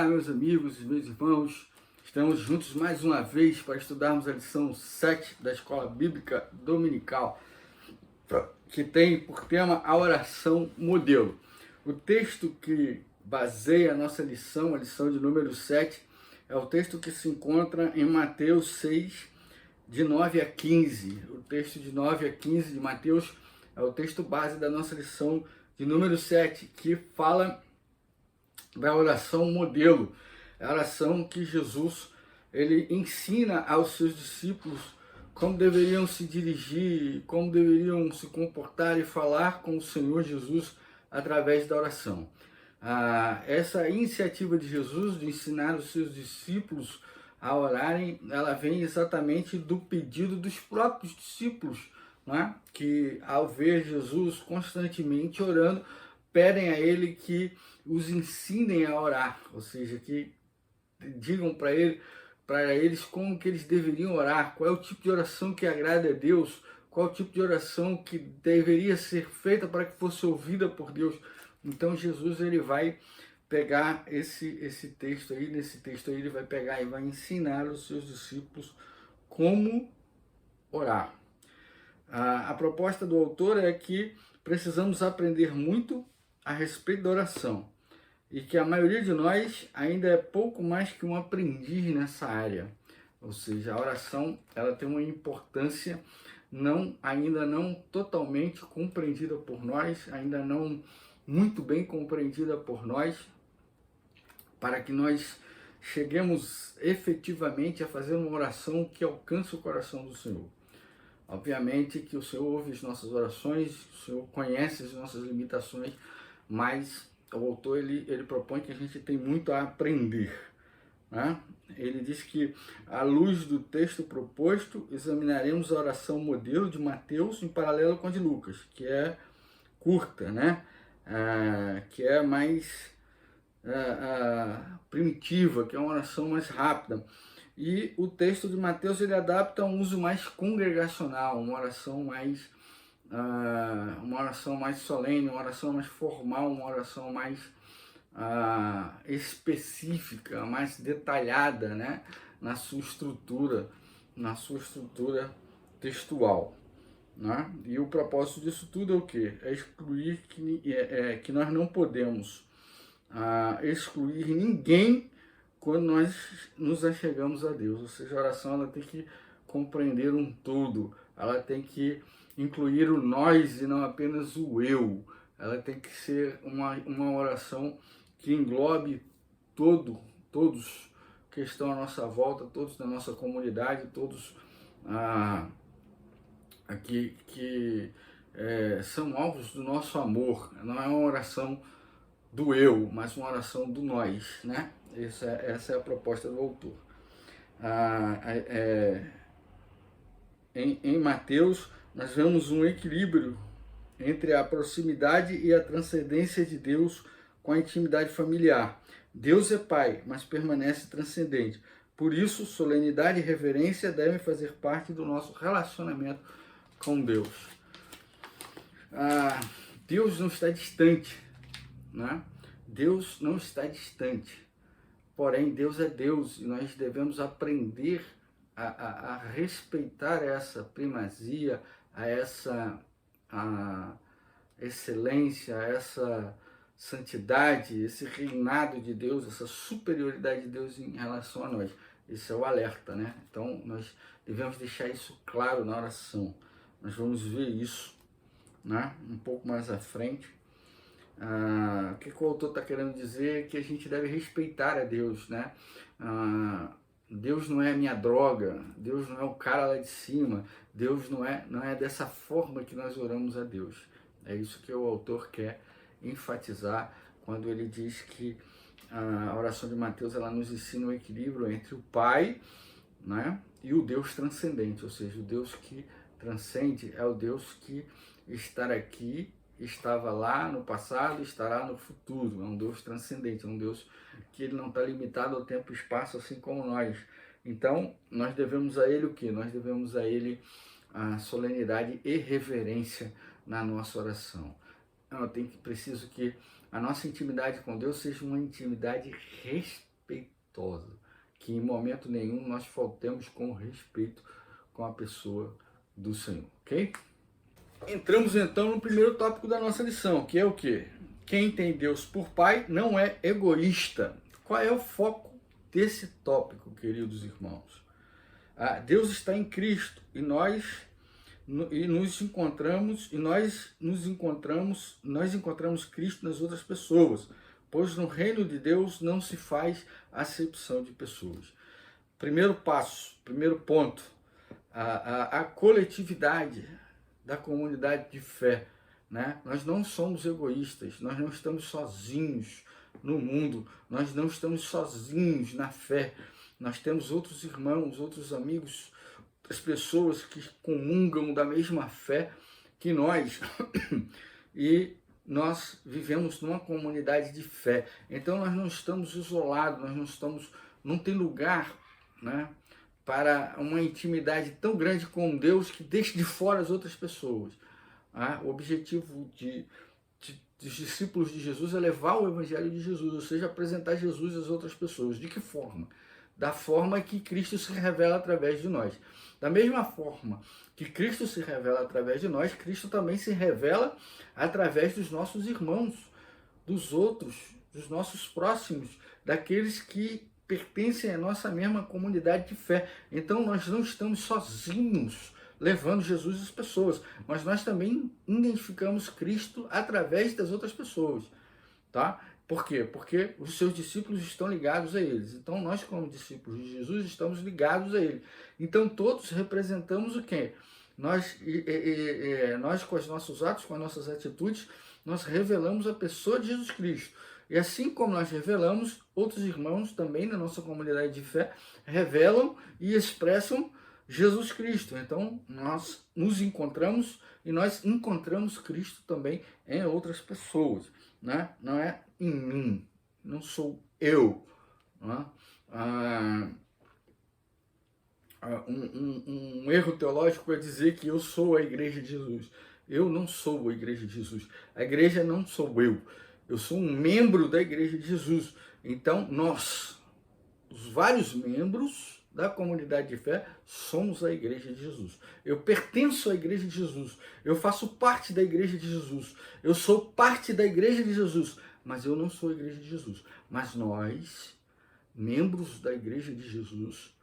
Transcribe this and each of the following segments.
meus amigos e meus irmãos, estamos juntos mais uma vez para estudarmos a lição 7 da Escola Bíblica Dominical, que tem por tema a oração modelo. O texto que baseia a nossa lição, a lição de número 7, é o texto que se encontra em Mateus 6, de 9 a 15. O texto de 9 a 15 de Mateus é o texto base da nossa lição de número 7, que fala da oração modelo, a oração que Jesus ele ensina aos seus discípulos como deveriam se dirigir, como deveriam se comportar e falar com o Senhor Jesus através da oração. Essa iniciativa de Jesus de ensinar os seus discípulos a orarem, ela vem exatamente do pedido dos próprios discípulos, né? Que ao ver Jesus constantemente orando, pedem a ele que os ensinem a orar, ou seja, que digam para eles como que eles deveriam orar, qual é o tipo de oração que agrada a Deus, qual é o tipo de oração que deveria ser feita para que fosse ouvida por Deus. Então Jesus ele vai pegar esse texto aí, nesse texto aí ele vai pegar e vai ensinar os seus discípulos como orar. A proposta do autor é que precisamos aprender muito a respeito da oração e que a maioria de nós ainda é pouco mais que um aprendiz nessa área. Ou seja, a oração ela tem uma importância ainda não totalmente compreendida por nós, ainda não muito bem compreendida por nós, para que nós cheguemos efetivamente a fazer uma oração que alcance o coração do Senhor. Obviamente que o Senhor ouve as nossas orações, o Senhor conhece as nossas limitações, mas o autor ele propõe que a gente tem muito a aprender, né? Ele diz que, à luz do texto proposto, examinaremos a oração modelo de Mateus em paralelo com a de Lucas, que é curta, né? Que é mais primitiva, que é uma oração mais rápida. E o texto de Mateus ele adapta a um uso mais congregacional, uma oração mais solene, uma oração mais formal, uma oração mais específica, mais detalhada, né, na sua estrutura textual, né? E o propósito disso tudo é o quê? É excluir que nós não podemos excluir ninguém quando nós nos achegamos a Deus. Ou seja, a oração ela tem que compreender um todo, ela tem que incluir o nós e não apenas o eu. Ela tem que ser uma oração que englobe todos que estão à nossa volta, todos da nossa comunidade, todos que são alvos do nosso amor. Não é uma oração do eu, mas uma oração do nós, né? Essa é a proposta do autor. Em Mateus, nós vemos um equilíbrio entre a proximidade e a transcendência de Deus com a intimidade familiar. Deus é Pai, mas permanece transcendente. Por isso, solenidade e reverência devem fazer parte do nosso relacionamento com Deus. Deus não está distante, né? Deus não está distante. Porém, Deus é Deus e nós devemos aprender a respeitar essa primazia, essa excelência, essa santidade, esse reinado de Deus, essa superioridade de Deus em relação a nós. Esse é o alerta, né? Então, nós devemos deixar isso claro na oração. Nós vamos ver isso, né, um pouco mais à frente. O que o autor está querendo dizer é que a gente deve respeitar a Deus, né? Deus não é a minha droga, Deus não é o cara lá de cima, Deus não é dessa forma que nós oramos a Deus. É isso que o autor quer enfatizar quando ele diz que a oração de Mateus ela nos ensina o equilíbrio entre o Pai, né, e o Deus transcendente, ou seja, o Deus que transcende é o Deus que está aqui, estava lá no passado, estará no futuro. É um Deus transcendente, é um Deus que ele não está limitado ao tempo e espaço, assim como nós. Então, nós devemos a Ele o quê? Nós devemos a Ele a solenidade e reverência na nossa oração. Preciso que a nossa intimidade com Deus seja uma intimidade respeitosa, que em momento nenhum nós faltemos com respeito com a pessoa do Senhor, ok? Entramos então no primeiro tópico da nossa lição, que é o quê? Quem tem Deus por Pai não é egoísta. Qual é o foco desse tópico, queridos irmãos? Deus está em Cristo e nós encontramos Cristo nas outras pessoas, pois no reino de Deus não se faz acepção de pessoas. Primeiro passo, primeiro ponto, a coletividade da comunidade de fé, né? Nós não somos egoístas, nós não estamos sozinhos no mundo, nós não estamos sozinhos na fé, nós temos outros irmãos, outros amigos, as pessoas que comungam da mesma fé que nós e nós vivemos numa comunidade de fé. Então nós não estamos isolados, não tem lugar, né, para uma intimidade tão grande com Deus que deixe de fora as outras pessoas. O objetivo dos discípulos de Jesus é levar o evangelho de Jesus, ou seja, apresentar Jesus às outras pessoas. De que forma? Da forma que Cristo se revela através de nós. Da mesma forma que Cristo se revela através de nós, Cristo também se revela através dos nossos irmãos, dos outros, dos nossos próximos, daqueles que pertencem à nossa mesma comunidade de fé. Então nós não estamos sozinhos levando Jesus às pessoas, mas nós também identificamos Cristo através das outras pessoas, tá? Por quê? Porque os seus discípulos estão ligados a eles. Então, nós, como discípulos de Jesus, estamos ligados a ele. Então, todos representamos o quê? Nós, com os nossos atos, com as nossas atitudes, nós revelamos a pessoa de Jesus Cristo. E assim como nós revelamos, outros irmãos também na nossa comunidade de fé revelam e expressam Jesus Cristo. Então, nós nos encontramos e nós encontramos Cristo também em outras pessoas, né? Não é em mim, não sou eu. Né? Um erro teológico é dizer que eu sou a igreja de Jesus. Eu não sou a igreja de Jesus. A igreja não sou eu. Eu sou um membro da igreja de Jesus. Então, nós, os vários membros da comunidade de fé, somos a igreja de Jesus. Eu pertenço à igreja de Jesus. Eu faço parte da igreja de Jesus. Eu sou parte da igreja de Jesus. Mas eu não sou a igreja de Jesus. Mas nós, membros da igreja de Jesus,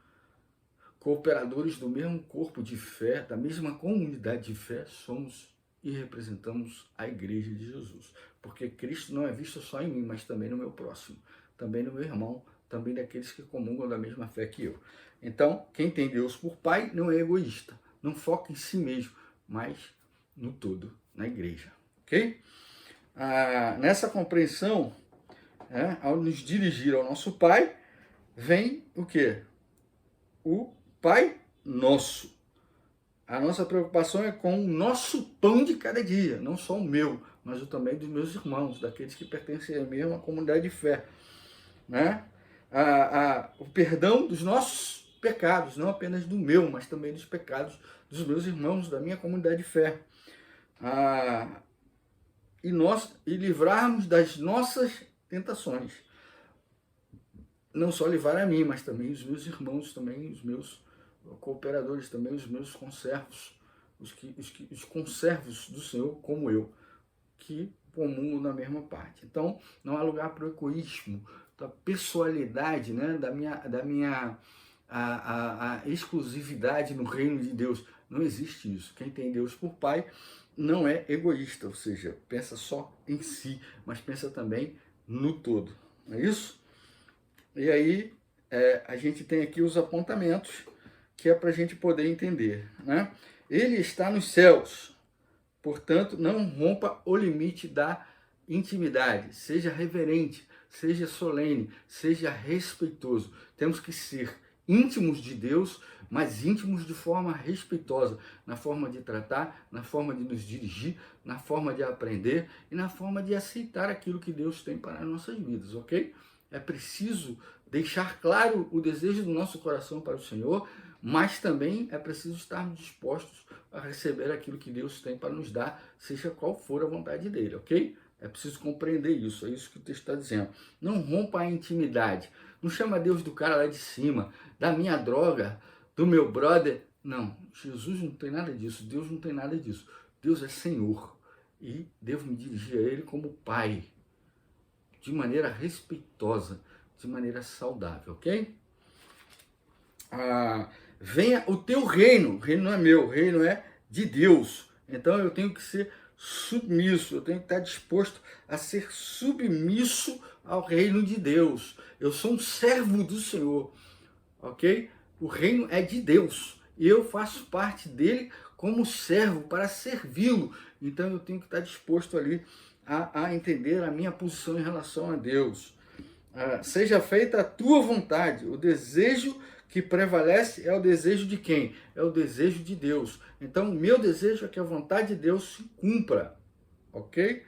cooperadores do mesmo corpo de fé, da mesma comunidade de fé, somos e representamos a igreja de Jesus. Porque Cristo não é visto só em mim, mas também no meu próximo, também no meu irmão, também daqueles que comungam da mesma fé que eu. Então, quem tem Deus por Pai não é egoísta, não foca em si mesmo, mas no todo, na igreja. Ok? Nessa compreensão, ao nos dirigir ao nosso Pai, vem o quê? O Pai Nosso. A nossa preocupação é com o nosso pão de cada dia, não só o meu, mas o também dos meus irmãos, daqueles que pertencem à mesma comunidade de fé. Né? O perdão dos nossos pecados, não apenas do meu, mas também dos pecados dos meus irmãos, da minha comunidade de fé. E livrarmos das nossas tentações. Não só livrar a mim, mas também os meus irmãos, também os meus cooperadores, também os meus conservos, os conservos do Senhor, como eu, que comungam na mesma parte. Então, não há lugar para o egoísmo, da pessoalidade, né, da minha exclusividade no reino de Deus. Não existe isso. Quem tem Deus por Pai não é egoísta, ou seja, pensa só em si, mas pensa também no todo. Não é isso? E aí, a gente tem aqui os apontamentos, que é para a gente poder entender. Né? Ele está nos céus, portanto, não rompa o limite da intimidade. Seja reverente, seja solene, seja respeitoso. Temos que ser íntimos de Deus, mas íntimos de forma respeitosa, na forma de tratar, na forma de nos dirigir, na forma de aprender e na forma de aceitar aquilo que Deus tem para as nossas vidas, ok? É preciso deixar claro o desejo do nosso coração para o Senhor, mas também é preciso estarmos dispostos a receber aquilo que Deus tem para nos dar, seja qual for a vontade dele, ok? É preciso compreender isso, é isso que o texto está dizendo. Não rompa a intimidade. Não chama Deus do cara lá de cima, da minha droga, do meu brother. Não, Jesus não tem nada disso, Deus não tem nada disso. Deus é Senhor e devo me dirigir a Ele como Pai, de maneira respeitosa, de maneira saudável, ok? Venha o teu reino. O reino não é meu, o reino é de Deus. Então eu tenho que ser submisso, eu tenho que estar disposto a ser submisso ao reino de Deus. Eu sou um servo do Senhor, ok? O reino é de Deus e eu faço parte dele como servo para servi-lo. Então eu tenho que estar disposto ali a entender a minha posição em relação a Deus. Seja feita a tua vontade. O desejo que prevalece é o desejo de quem? É o desejo de Deus. Então, o meu desejo é que a vontade de Deus se cumpra, ok?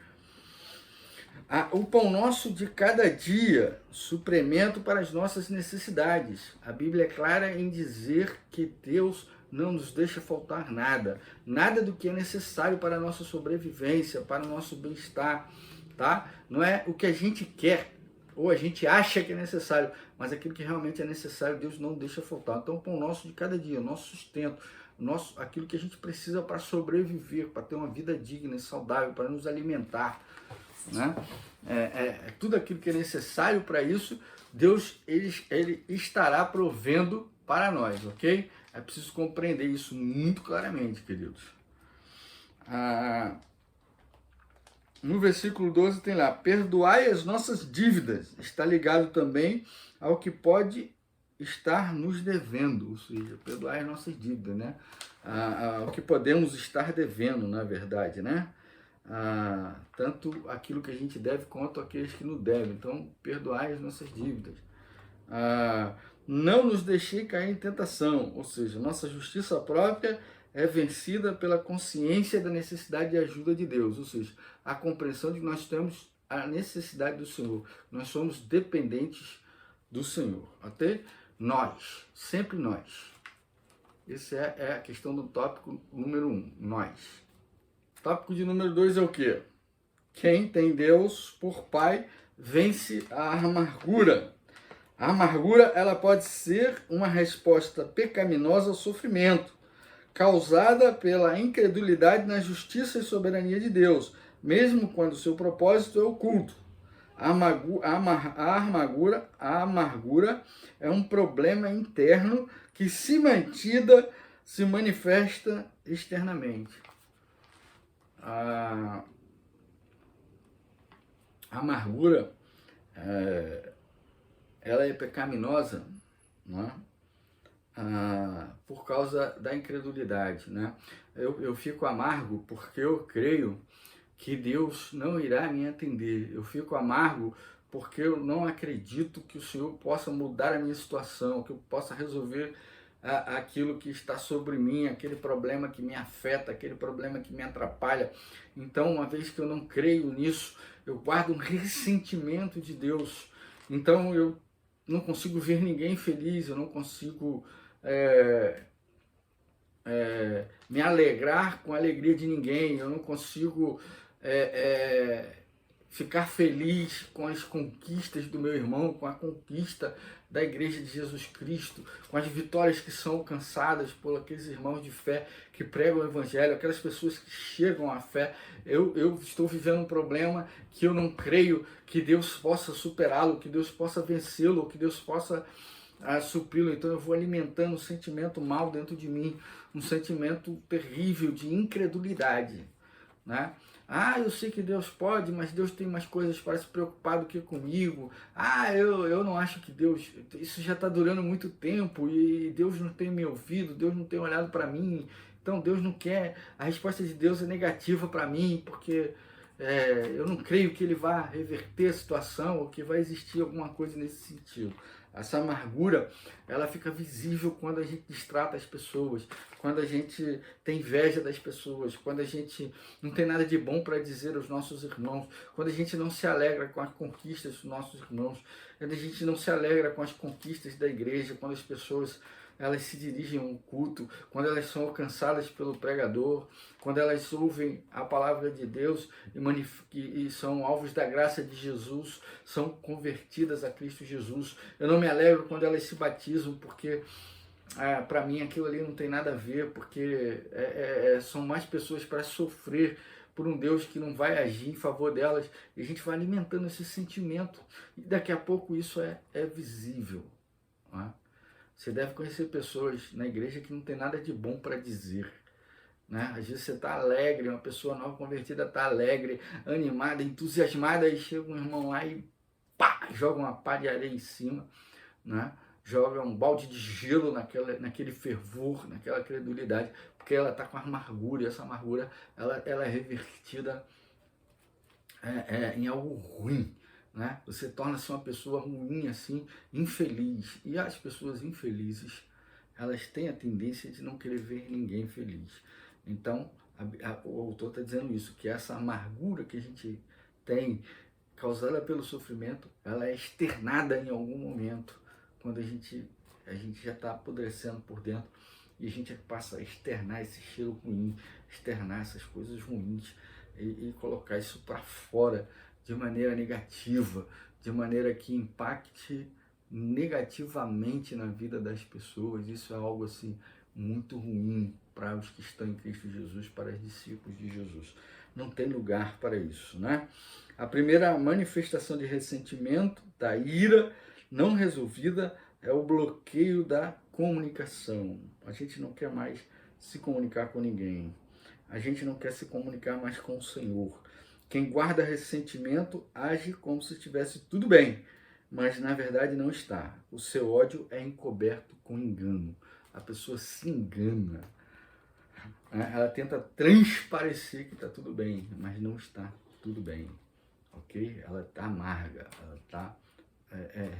O pão nosso de cada dia, suplemento para as nossas necessidades. A Bíblia é clara em dizer que Deus não nos deixa faltar nada. Nada do que é necessário para a nossa sobrevivência, para o nosso bem-estar, tá? Não é o que a gente quer, ou a gente acha que é necessário, mas aquilo que realmente é necessário, Deus não deixa faltar. Então, o pão nosso de cada dia, nosso sustento, aquilo que a gente precisa para sobreviver, para ter uma vida digna e saudável, para nos alimentar, né? Tudo aquilo que é necessário para isso, Deus ele estará provendo para nós, ok? É preciso compreender isso muito claramente, queridos. No versículo 12 tem lá, perdoai as nossas dívidas. Está ligado também ao que pode estar nos devendo, ou seja, perdoai as nossas dívidas, né? Ao que podemos estar devendo, na verdade, né? Tanto aquilo que a gente deve quanto aqueles que nos devem. Então, perdoai as nossas dívidas. Não nos deixei cair em tentação, ou seja, nossa justiça própria é vencida pela consciência da necessidade de ajuda de Deus, ou seja, a compreensão de que nós temos a necessidade do Senhor, nós somos dependentes do Senhor, até nós, sempre nós. Essa é a questão do tópico número 1, nós. Tópico de número 2 é o quê? Quem tem Deus por Pai vence a amargura. A amargura, ela pode ser uma resposta pecaminosa ao sofrimento, causada pela incredulidade na justiça e soberania de Deus, mesmo quando seu propósito é oculto. A amargura é um problema interno que, se mantida, se manifesta externamente. A amargura, ela é pecaminosa, não é? Por causa da incredulidade, né? Eu fico amargo porque eu creio que Deus não irá me atender. Eu fico amargo porque eu não acredito que o Senhor possa mudar a minha situação, que eu possa resolver aquilo que está sobre mim, aquele problema que me afeta, aquele problema que me atrapalha. Então, uma vez que eu não creio nisso, eu guardo um ressentimento de Deus. Então, eu não consigo ver ninguém feliz, eu não consigo me alegrar com a alegria de ninguém, eu não consigo ficar feliz com as conquistas do meu irmão, com a conquista da Igreja de Jesus Cristo, com as vitórias que são alcançadas por aqueles irmãos de fé que pregam o Evangelho, aquelas pessoas que chegam à fé. Eu estou vivendo um problema que eu não creio que Deus possa superá-lo, que Deus possa vencê-lo, que Deus possa supri-lo. Então eu vou alimentando um sentimento mal dentro de mim, um sentimento terrível de incredulidade, né? Eu sei que Deus pode, mas Deus tem mais coisas para se preocupar do que comigo. Eu não acho que Deus... Isso já está durando muito tempo e Deus não tem me ouvido, Deus não tem olhado para mim. Então Deus não quer... A resposta de Deus é negativa para mim, porque eu não creio que Ele vá reverter a situação ou que vai existir alguma coisa nesse sentido. Essa amargura, ela fica visível quando a gente distrata as pessoas, quando a gente tem inveja das pessoas, quando a gente não tem nada de bom para dizer aos nossos irmãos, quando a gente não se alegra com as conquistas dos nossos irmãos, quando a gente não se alegra com as conquistas da igreja, quando as pessoas elas se dirigem ao culto, quando elas são alcançadas pelo pregador, quando elas ouvem a palavra de Deus e são alvos da graça de Jesus, são convertidas a Cristo Jesus. Eu não me alegro quando elas se batizam, porque para mim aquilo ali não tem nada a ver, porque são mais pessoas para sofrer por um Deus que não vai agir em favor delas, e a gente vai alimentando esse sentimento, e daqui a pouco isso é visível. Não é? Você deve conhecer pessoas na igreja que não tem nada de bom para dizer. Né? Às vezes você está alegre, uma pessoa nova convertida está alegre, animada, entusiasmada, aí chega um irmão lá e pá, joga uma pá de areia em cima, né? Joga um balde de gelo naquele fervor, naquela credulidade, porque ela está com amargura, e essa amargura ela é revertida em algo ruim. Né? Você torna-se uma pessoa ruim, assim, infeliz. E as pessoas infelizes, elas têm a tendência de não querer ver ninguém feliz. Então, o autor está dizendo isso, que essa amargura que a gente tem, causada pelo sofrimento, ela é externada em algum momento, quando a gente já está apodrecendo por dentro, e a gente passa a externar esse cheiro ruim, externar essas coisas ruins, e colocar isso para fora de maneira negativa, de maneira que impacte negativamente na vida das pessoas. Isso é algo assim muito ruim para os que estão em Cristo Jesus, para os discípulos de Jesus. Não tem lugar para isso, né? A primeira manifestação de ressentimento, da ira não resolvida, é o bloqueio da comunicação. A gente não quer mais se comunicar com ninguém. A gente não quer se comunicar mais com o Senhor. Quem guarda ressentimento age como se estivesse tudo bem, mas na verdade não está. O seu ódio é encoberto com engano. A pessoa se engana. Ela tenta transparecer que está tudo bem, mas não está tudo bem. Ok? Ela está amarga, ela está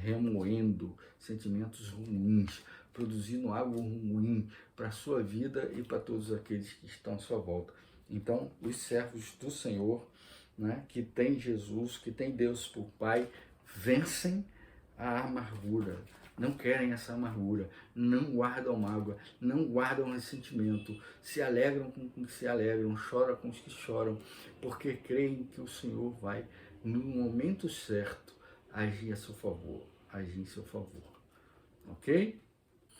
remoendo sentimentos ruins, produzindo algo ruim para a sua vida e para todos aqueles que estão à sua volta. Então, os servos do Senhor, né, que tem Jesus, que tem Deus por Pai, vencem a amargura, não querem essa amargura, não guardam mágoa, não guardam ressentimento, se alegram com os que se alegram, choram com os que choram, porque creem que o Senhor vai, no momento certo, agir a seu favor, agir em seu favor. Ok?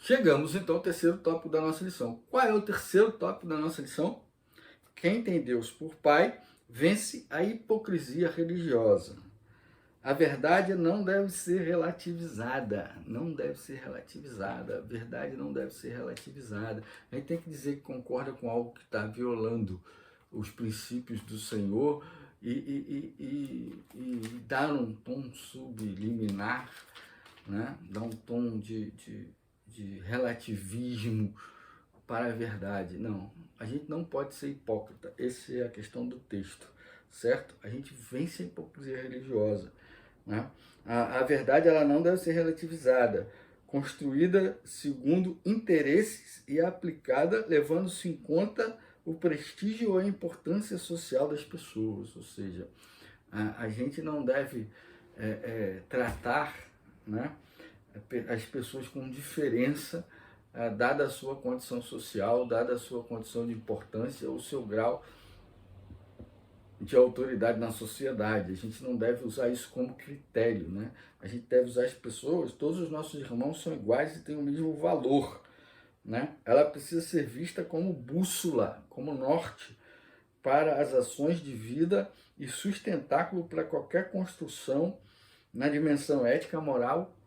Chegamos então ao terceiro tópico da nossa lição. Qual é o terceiro tópico da nossa lição? Quem tem Deus por Pai vence a hipocrisia religiosa. A verdade não deve ser relativizada, não deve ser relativizada, a verdade não deve ser relativizada. A gente tem que dizer que concorda com algo que está violando os princípios do Senhor e dar um tom subliminar, né? Dar um tom de relativismo para a verdade. Não, a gente não pode ser hipócrita, essa é a questão do texto, certo? A gente vence a hipocrisia religiosa. Né? A verdade ela não deve ser relativizada, construída segundo interesses e aplicada levando-se em conta o prestígio ou a importância social das pessoas. Ou seja, a gente não deve tratar, né, as pessoas com diferença, dada a sua condição social, dada a sua condição de importância ou o seu grau de autoridade na sociedade. A gente não deve usar isso como critério, né? A gente deve usar as pessoas, todos os nossos irmãos são iguais e têm o mesmo valor, né? Ela precisa ser vista como bússola, como norte para as ações de vida e sustentáculo para qualquer construção na dimensão ética, moral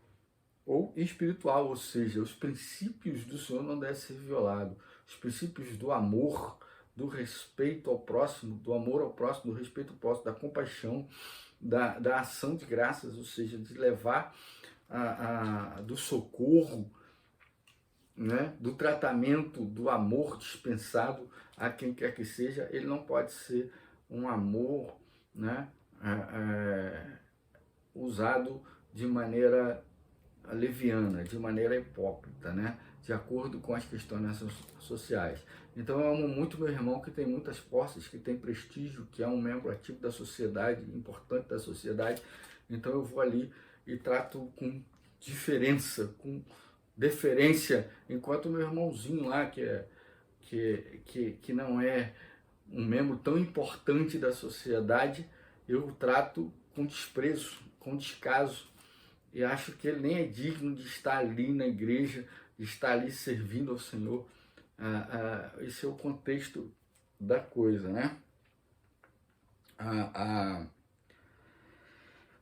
ou espiritual, ou seja, os princípios do Senhor não devem ser violados, os princípios do amor, do respeito ao próximo, do amor ao próximo, do respeito ao próximo, da compaixão, da ação de graças, ou seja, de levar do socorro, né, do tratamento, do amor dispensado a quem quer que seja. Ele não pode ser um amor, né, usado de maneira leviana, de maneira hipócrita, né? De acordo com as questões sociais. Então eu amo muito meu irmão que tem muitas posses, que tem prestígio, que é um membro ativo da sociedade, importante da sociedade. Então eu vou ali e trato com diferença, com deferência, enquanto o meu irmãozinho lá, que não é um membro tão importante da sociedade, eu o trato com desprezo, com descaso, e acho que ele nem é digno de estar ali na igreja, de estar ali servindo ao Senhor. Esse é o contexto da coisa, né?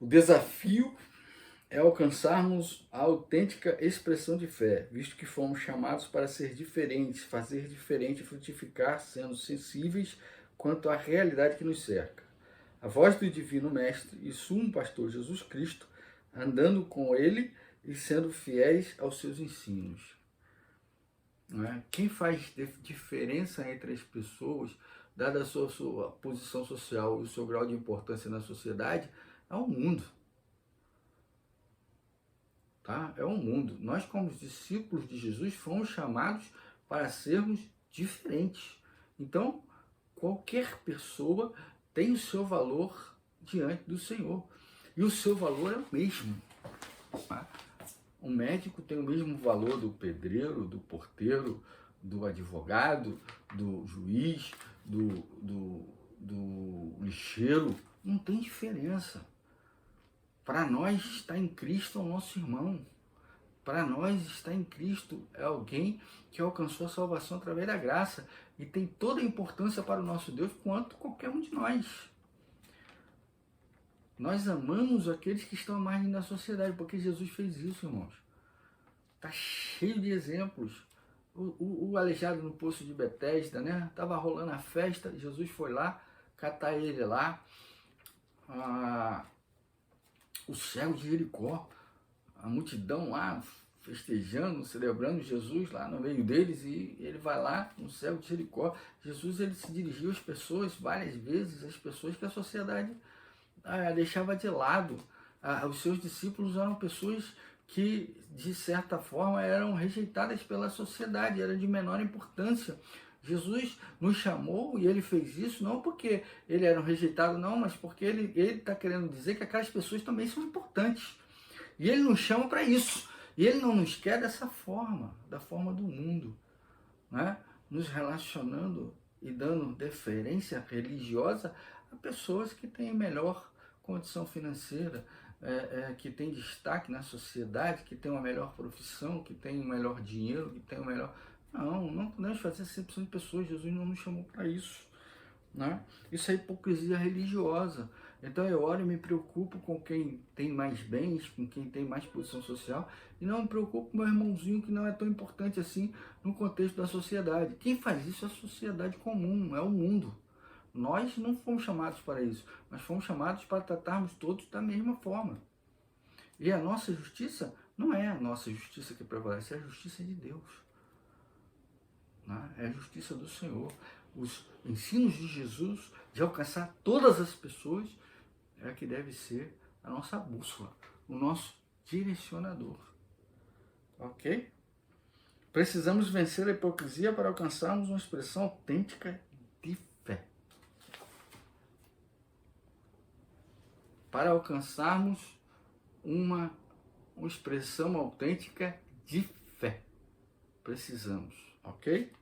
O desafio é alcançarmos a autêntica expressão de fé, visto que fomos chamados para ser diferentes, fazer diferente e frutificar, sendo sensíveis quanto à realidade que nos cerca. A voz do Divino Mestre e Sumo Pastor Jesus Cristo, andando com Ele e sendo fiéis aos seus ensinos. Quem faz diferença entre as pessoas, dada a sua posição social e o seu grau de importância na sociedade, é o mundo. Tá? É o mundo. Nós, como discípulos de Jesus, fomos chamados para sermos diferentes. Então, qualquer pessoa tem o seu valor diante do Senhor. E o seu valor é o mesmo. Tá? Um médico tem o mesmo valor do pedreiro, do porteiro, do advogado, do juiz, do lixeiro. Não tem diferença. Para nós, estar em Cristo é o nosso irmão. Para nós, estar em Cristo é alguém que alcançou a salvação através da graça e tem toda a importância para o nosso Deus quanto qualquer um de nós. Nós amamos aqueles que estão à margem da sociedade, porque Jesus fez isso, irmãos. Está cheio de exemplos. O aleijado no poço de Betesda, né? Estava rolando a festa, Jesus foi lá, catar ele lá. O cego de Jericó, a multidão lá festejando, celebrando Jesus lá no meio deles, e ele vai lá no cego de Jericó. Jesus, ele se dirigiu às pessoas várias vezes, às pessoas que a sociedade deixava de lado. Os seus discípulos eram pessoas que, de certa forma, eram rejeitadas pela sociedade, eram de menor importância. Jesus nos chamou e ele fez isso não porque ele era um rejeitado, não, mas porque ele está querendo dizer que aquelas pessoas também são importantes. E ele nos chama para isso. E ele não nos quer dessa forma, da forma do mundo, né? Nos relacionando e dando deferência religiosa a pessoas que têm melhor condição financeira, que têm destaque na sociedade, que têm uma melhor profissão, que têm um melhor dinheiro, que têm um melhor... Não podemos fazer acepção de pessoas. Jesus não nos chamou para isso, né? Isso é hipocrisia religiosa. Então eu oro e me preocupo com quem tem mais bens, com quem tem mais posição social, e não me preocupo com meu irmãozinho que não é tão importante assim no contexto da sociedade. Quem faz isso é a sociedade comum, é o mundo. Nós não fomos chamados para isso, mas fomos chamados para tratarmos todos da mesma forma. E a nossa justiça não é a nossa justiça que prevalece, é a justiça de Deus. É a justiça do Senhor. Os ensinos de Jesus de alcançar todas as pessoas é que deve ser a nossa bússola, o nosso direcionador. Ok? Precisamos vencer a hipocrisia para alcançarmos uma expressão autêntica de fé. Para alcançarmos uma expressão autêntica de fé. Precisamos, ok?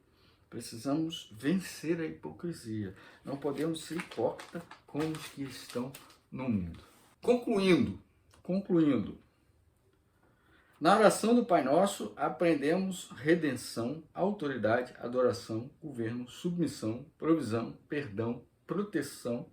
Precisamos vencer a hipocrisia. Não podemos ser hipócritas como os que estão no mundo. Concluindo. Na oração do Pai Nosso, aprendemos redenção, autoridade, adoração, governo, submissão, provisão, perdão, proteção,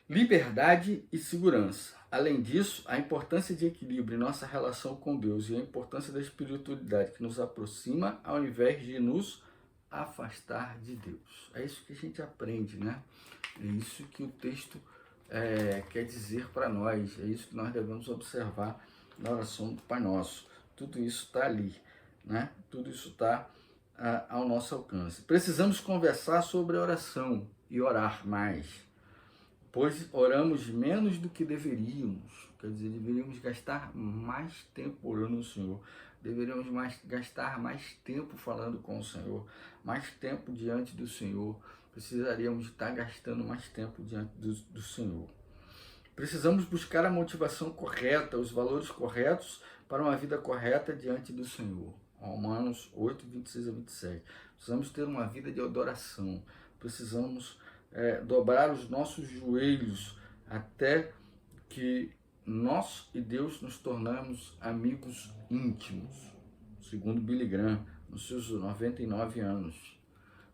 liberdade e segurança. Além disso, a importância de equilíbrio em nossa relação com Deus e a importância da espiritualidade que nos aproxima ao invés de nos afastar de Deus. É isso que a gente aprende, né? É isso que o texto quer dizer para nós. É isso que nós devemos observar na oração do Pai Nosso. Tudo isso está ali, né? Tudo isso está ao nosso alcance. Precisamos conversar sobre a oração e orar mais, pois oramos menos do que deveríamos. Quer dizer, deveríamos gastar mais tempo orando ao Senhor. Deveríamos gastar mais tempo falando com o Senhor, mais tempo diante do Senhor. Precisaríamos estar gastando mais tempo diante do Senhor. Precisamos buscar a motivação correta, os valores corretos para uma vida correta diante do Senhor. Romanos 8, 26 a 27. Precisamos ter uma vida de adoração. Precisamos dobrar os nossos joelhos até que nós e Deus nos tornamos amigos íntimos. Segundo Billy Graham, nos seus 99 anos.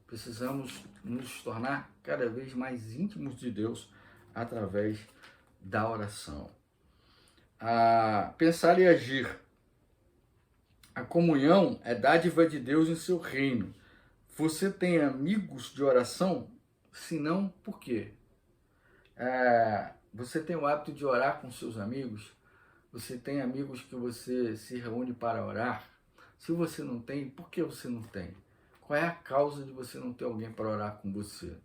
Precisamos nos tornar cada vez mais íntimos de Deus através da oração. Pensar e agir. A comunhão é dádiva de Deus em seu reino. Você tem amigos de oração? Se não, por quê? Você tem o hábito de orar com seus amigos? Você tem amigos que você se reúne para orar? Se você não tem, por que você não tem? Qual é a causa de você não ter alguém para orar com você?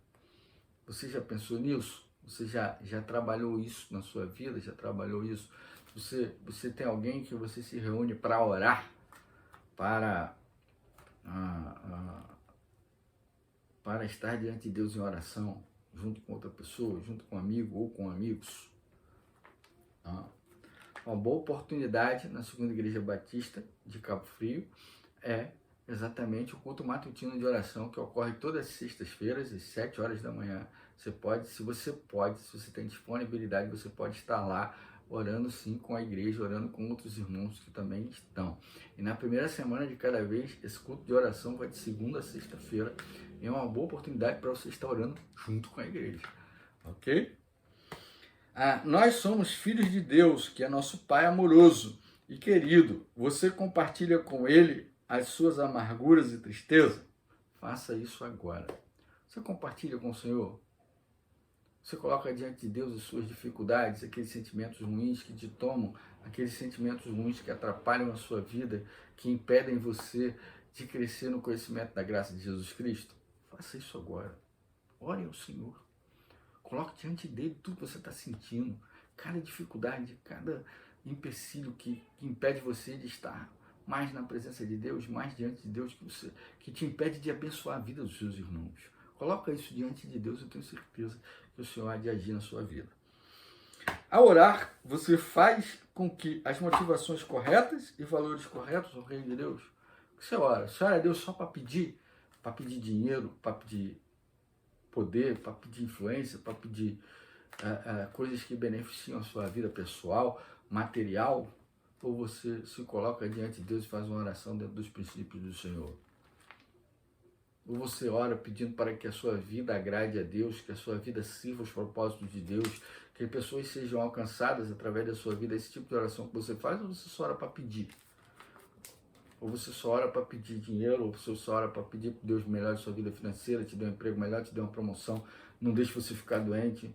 Você já pensou nisso? Você já trabalhou isso na sua vida? Já trabalhou isso? Você tem alguém que você se reúne para orar? Para estar diante de Deus em oração? Junto com outra pessoa? Junto com um amigo ou com amigos? Uma boa oportunidade na Segunda Igreja Batista de Cabo Frio é exatamente o culto matutino de oração que ocorre todas as sextas-feiras, às 7 horas da manhã. Se você tem disponibilidade, você pode estar lá orando sim com a igreja, orando com outros irmãos que também estão. E na primeira semana de cada vez, esse culto de oração vai de segunda a sexta-feira. E é uma boa oportunidade para você estar orando junto com a igreja. Ok? Nós somos filhos de Deus, que é nosso Pai amoroso e querido. Você compartilha com Ele as suas amarguras e tristeza? Faça isso agora. Você compartilha com o Senhor? Você coloca diante de Deus as suas dificuldades, aqueles sentimentos ruins que te tomam, aqueles sentimentos ruins que atrapalham a sua vida, que impedem você de crescer no conhecimento da graça de Jesus Cristo? Faça isso agora. Ore ao Senhor. Coloque diante dele tudo que você está sentindo, cada dificuldade, cada empecilho que impede você de estar mais na presença de Deus, mais diante de Deus, que te impede de abençoar a vida dos seus irmãos. Coloca isso diante de Deus, eu tenho certeza que o Senhor há de agir na sua vida. Ao orar, você faz com que as motivações corretas e valores corretos ao reino de Deus. Você ora? Você ora a Deus só para pedir dinheiro, para pedir poder, para pedir influência, para pedir coisas que beneficiam a sua vida pessoal, material, ou você se coloca diante de Deus e faz uma oração dentro dos princípios do Senhor? Ou você ora pedindo para que a sua vida agrade a Deus, que a sua vida sirva os propósitos de Deus, que pessoas sejam alcançadas através da sua vida? Esse tipo de oração que você faz, ou você só ora para pedir? Ou você só ora para pedir dinheiro, ou você só ora para pedir que Deus melhore a sua vida financeira, te dê um emprego melhor, te dê uma promoção, não deixe você ficar doente,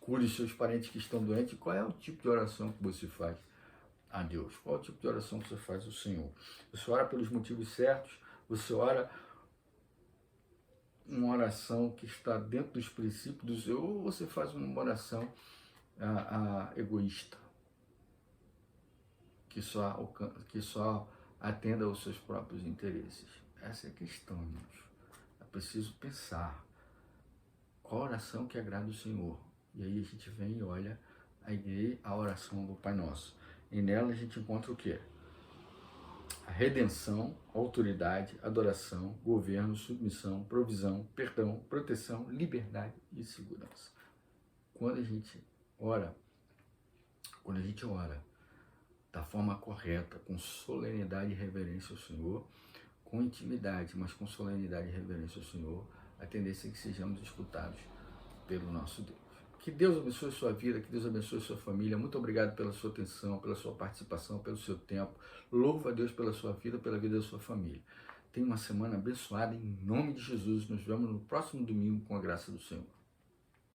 cure os seus parentes que estão doentes? Qual é o tipo de oração que você faz a Deus? Qual é o tipo de oração que você faz ao Senhor? Você ora pelos motivos certos? Você ora uma oração que está dentro dos princípios do Senhor, ou você faz uma oração egoísta, que só atenda aos seus próprios interesses? Essa é a questão, irmãos. É preciso pensar qual oração que agrada o Senhor. E aí a gente vem e olha a oração do Pai Nosso. E nela a gente encontra o quê? A redenção, autoridade, adoração, governo, submissão, provisão, perdão, proteção, liberdade e segurança. Quando a gente ora da forma correta, com solenidade e reverência ao Senhor, com intimidade, mas com solenidade e reverência ao Senhor, a tendência é que sejamos escutados pelo nosso Deus. Que Deus abençoe a sua vida, que Deus abençoe a sua família. Muito obrigado pela sua atenção, pela sua participação, pelo seu tempo. Louvo a Deus pela sua vida, pela vida da sua família. Tenha uma semana abençoada em nome de Jesus. Nos vemos no próximo domingo com a graça do Senhor.